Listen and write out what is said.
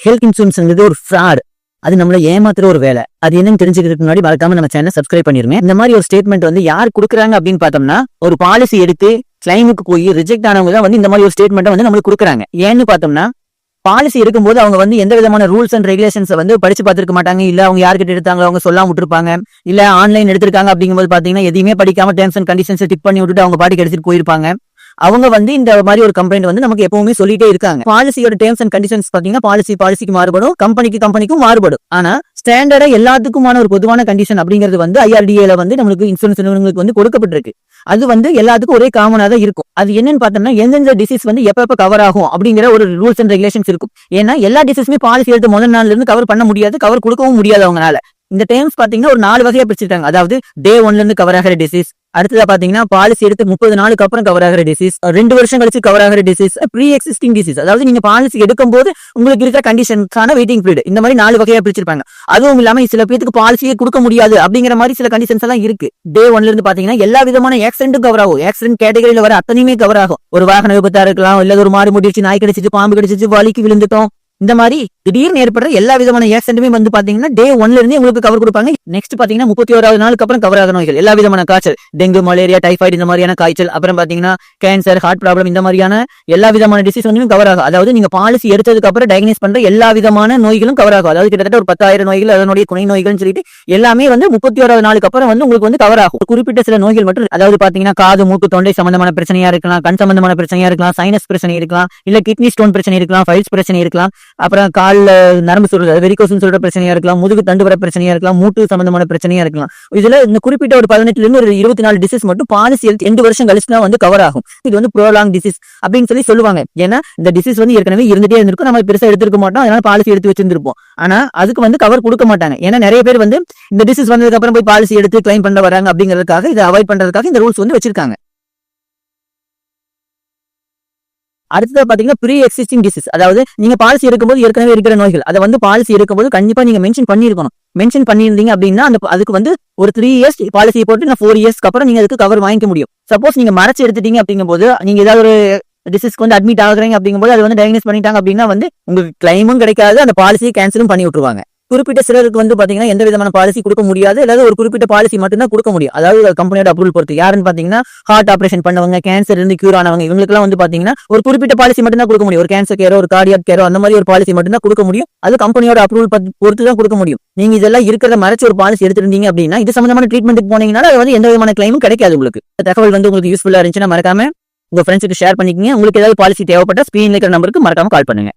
Health இன்சூரன்ஸ்ங்கிறது ஒரு fraud. அது நம்மள ஏமாத்துற ஒரு வேலை. அது என்னன்னு தெரிஞ்சுக்கிறதுக்கு முன்னாடி மறக்காம நம்ம சேனல் சப்ஸ்கிரைப் பண்ணிருங்க. இந்த மாதிரி ஒரு ஸ்டேட்மெண்ட் வந்து யார் கொடுக்குறாங்க அப்படின்னு பார்த்தோம்னா, ஒரு பாலிசி எடுத்து கிளைமுக்கு போய் ரிஜெக்ட் ஆனவங்க தான் வந்து இந்த மாதிரி ஒரு ஸ்டேட்மெண்ட்டை வந்து நம்மளுக்கு கொடுக்குறாங்க. ஏன்னு பார்த்தோம்னா, பாலிசி எடுக்கும்போது அவங்க வந்து எந்த விதமான ரூல்ஸ் அண்ட் ரெகுலேஷன்ஸ் வந்து படிச்சு பார்த்திருக்க மாட்டாங்க. இல்ல அவங்க யார்கிட்ட எடுத்தாங்க அவங்க சொல்லாம விட்டுருப்பாங்க. இல்ல ஆன்லைன் எடுத்திருக்காங்க அப்படிங்கும்போது பாத்தீங்கன்னா எதையுமே படிக்காம டேர்ம்ஸ் அண்ட் கண்டிஷன்ஸ் டிக் பண்ணி விட்டுட்டு அவங்க பாட்டுக்கு எடுத்துட்டு போயிருப்பாங்க. அவங்க வந்து இந்த மாதிரி ஒரு கம்ப்ளைண்ட் வந்து நமக்கு எப்பவுமே சொல்லிட்டே இருக்காங்க. பாலிசியோட டேர்ம்ஸ் அண்ட் கண்டிஷன்ஸ் பாத்தீங்கன்னா பாலிசிக்கு மாறுபடும், கம்பெனிக்கும் மாறுபடும். ஆனா ஸ்டாண்டர்டா எல்லாத்துக்குமான ஒரு பொதுவான கண்டிஷன் அப்படிங்கிறது வந்து IRDA வந்து நம்மளுக்கு இன்சூரன்ஸ் நிறுவனங்களுக்கு வந்து கொடுக்கப்பட்டிருக்கு. அது வந்து எல்லாத்துக்கும் ஒரே காமனா தான் இருக்கும். அது என்னன்னு பார்த்தோம்னா எந்தெந்த டிசீஸ் வந்து எப்ப கவர் ஆகும் அப்படிங்கிற ஒரு ரூல்ஸ் அண்ட் ரெகுலேஷன்ஸ் இருக்கும். ஏன்னா எல்லா டிசீஸுமே பாலிசி எடுத்து முதல் நாள்ல இருந்து கவர் பண்ண முடியாது, கவர் கொடுக்கவும் முடியாது அவங்களால. இந்த டேர்ம்ஸ் பாத்தீங்கன்னா ஒரு 4 வகையா பிரிச்சிருக்காங்க. அதாவது டே 1ல இருந்து கவர் ஆகிற டிசீஸ், அடுத்ததா பாத்தீங்கன்னா பாலிசி எடுத்து 30 நாளுக்கு அப்புறம் கவர் ஆகிற டிசீஸ், 2 வருஷம் கழிச்சு கவர் ஆகிற டிசீஸ், ப்ரீ எக்ஸிஸ்டிங் டிசீஸ். அதாவது நீங்க பாலிசி எடுக்கும் போது உங்களுக்கு இருக்கிற கண்டிஷன்ஸான வெயிட்டிங் பீரியட், இந்த மாதிரி 4 வகையா பிரிச்சிருப்பாங்க. அதுவும் இல்லாம சில பேருக்கு பாலிசியே கொடுக்க முடியாது அப்படிங்கிற மாதிரி சில கண்டிஷன்ஸ் எல்லாம் இருக்கு. டே 1ல இருந்து பாத்தீங்கன்னா எல்லா விதமான ஆக்சிடென்ட்டும் கவர் ஆகும். ஆக்சிடென்ட் கேட்டகரியில வர அத்தனையுமே கவர் ஆகும். ஒரு வாகன விபத்தா இருக்கலாம், இல்ல ஒரு மாடு முடிச்சு, நாய் கடிச்சிச்சு, பாம்பு கடிச்சிச்சு, வலிக்கு விழுந்துட்டோம், இந்த மாதிரி திடீர்னு ஏற்படுற எல்லா விதமான ஆக்சிடென்ட்டுமே வந்து பாத்தீங்கன்னா டே 1ல இருந்து உங்களுக்கு கவர் கொடுப்பாங்க. நெக்ஸ்ட் பாத்தீங்கன்னா 31வது நாளுக்கு அப்புறம் கவர் ஆகிற நோய்கள், எல்லா விதமான காய்ச்சல், டெங்கு, மலேரியா, டைஃபாய்டு, இந்த மாதிரியான காய்ச்சல், அப்புறம் பாத்தீங்கன்னா கேன்சர், ஹார்ட் ப்ராப்ளம், இந்த மாதிரியான எல்லா விதமான டிசீஸ் வந்து கவர் ஆகும். அதாவது நீங்க பாலிசி எடுத்ததுக்கு அப்புறம் டயக்னைஸ் பண்ற எல்லா விதமான நோய்களும் கவர் ஆகும். அதாவது கிட்டத்தட்ட ஒரு 10,000 நோய்கள், அதனுடைய துணை நோய்கள்னு சொல்லிட்டு எல்லாமே வந்து 31வது நாளுக்கு அப்புறம் வந்து உங்களுக்கு வந்து கவர் ஆகும். குறிப்பிட்ட சில நோய்கள் மட்டும், அதாவது பாத்தீங்கன்னா காது, மூக்கு, தொண்டை சம்பந்தமான பிரச்சனையா இருக்கலாம், கண் சம்பந்தமான பிரச்சனையா இருக்கலாம், சைனஸ் பிரச்சனை இருக்கலாம், இல்ல கிட்னி ஸ்டோன் பிரச்சனை இருக்கலாம், ஃபைல்ஸ் பிரச்சனை இருக்கலாம், அப்புறம் கால்ல நரம்பு சொல்றது வெரிகோஸ்னு சொல்ற பிரச்சனையா இருக்கலாம், முதுகு தண்டு வர பிரச்சனையா இருக்கலாம், மூட்டு சம்பந்தமான பிரச்சனையா இருக்கலாம். இதுல இந்த குறிப்பிட்ட ஒரு 18ல இருந்து ஒரு 24 டிசீஸ் மட்டும் பாலிசி 2 வருஷம் கழிச்சு தான் வந்து கவர் ஆகும். இது வந்து ப்ரோலாங் டிசீஸ் அப்படின்னு சொல்லுவாங்க. ஏன்னா இந்த டிசீஸ் வந்து ஏற்கனவே இருந்துட்டே இருந்திருக்கும், நம்ம பெருசா எடுத்துருக்க மாட்டோம், அதனால பாலிசி எடுத்து வச்சிருந்திருப்போம். ஆனா அதுக்கு வந்து கவர் கொடுக்க மாட்டாங்க. ஏன்னா நிறைய பேர் வந்து இந்த டிசீஸ் வந்ததுக்கு அப்புறம் போய் பாலிசி எடுத்து கிளைம் பண்ண வராங்க அப்படிங்கிறதுக்காக, இதை அவாய்ட் பண்றதுக்காக இந்த ரூல்ஸ் வந்து வச்சிருக்காங்க. அடுத்தது பாத்தீங்கன்னா ப்ரீ எக்ஸிஸ்டிங் டிசீஸ். அதாவது நீங்க பாலிசி எடுக்கும்போது ஏற்கனவே இருக்கிற நோய்கள், அதை வந்து பாலிசி எடுக்கும்போது கண்டிப்பா நீங்க மென்ஷன் பண்ணிருக்கணும். மென்ஷன் பண்ணியிருந்தீங்க அப்படின்னா அதுக்கு வந்து ஒரு 3 இயர்ஸ் பாலிசி போட்டு 4 இயர்ஸ்க்கு அப்புறம் நீங்க அதுக்கு கவர் வாங்கிக்க முடியும். சப்போஸ் நீங்க மறைச்சு எடுத்துட்டீங்க அப்படிங்கும்போது, நீங்க ஏதாவது ஒரு டிசீஸ்க்கு வந்து அட்மிட் ஆகுறீங்க அப்படிங்கும்போது அது வந்து டயக்னைஸ் பண்ணிட்டாங்க அப்படின்னா வந்து உங்களுக்கு கிளைமும் கிடைக்காது, அந்த பாலிசியை கேன்சலும் பண்ணி விட்டுருவாங்க. குறிப்பிட்ட சிலருக்கு வந்து பாத்தீங்கன்னா எந்த விதமான பாலிசி கொடுக்க முடியாது, அதாவது ஒரு குறிப்பிட்ட பாலிசி மட்டும் தான் கொடுக்க முடியும். அதாவது கம்பெனியோட அப்ரூவல் பொறுத்து. யாருன்னு பாத்தீங்கன்னா ஹார்ட் ஆபரேஷன் பண்ணவங்க, கேன்சர் இருந்து கியூர் ஆனவங்க, இவங்களுக்குலாம் வந்து பாத்தீங்கன்னா ஒரு குறிப்பிட்ட பாலிசி மட்டும் தான் கொடுக்க முடியும். ஒரு கேன்சர் கேரோ, ஒரு கார்டியாக் கேரோ, அந்த மாதிரி ஒரு பாலிசி மட்டும் தான் கொடுக்க முடியும். அது கம்பெனியோட அப்ரூவல் பொறுத்து தான் கொடுக்க முடியும். நீங்க இதெல்லாம் இருக்கிற மறைச்சு ஒரு பாலிசி எடுத்திருந்தீங்க அப்படின்னா இது சம்பந்தமான ட்ரீட்மெண்ட்டுக்கு போனீங்கன்னா அது வந்து எந்த விதமான கிளைமும் கிடைக்காது. உங்களுக்கு தகவல் வந்து உங்களுக்கு யூஸ்ஃபுல்லா இருந்துச்சுன்னா மறக்காம உங்க ஃப்ரெண்ட்ஸுக்கு ஷேர் பண்ணிக்கங்க. உங்களுக்கு ஏதாவது பாலிசி தேவைப்பட்டா ஸ்கிரீன்ல இருக்கிற நம்பருக்கு மறக்காம கால் பண்ணுங்க.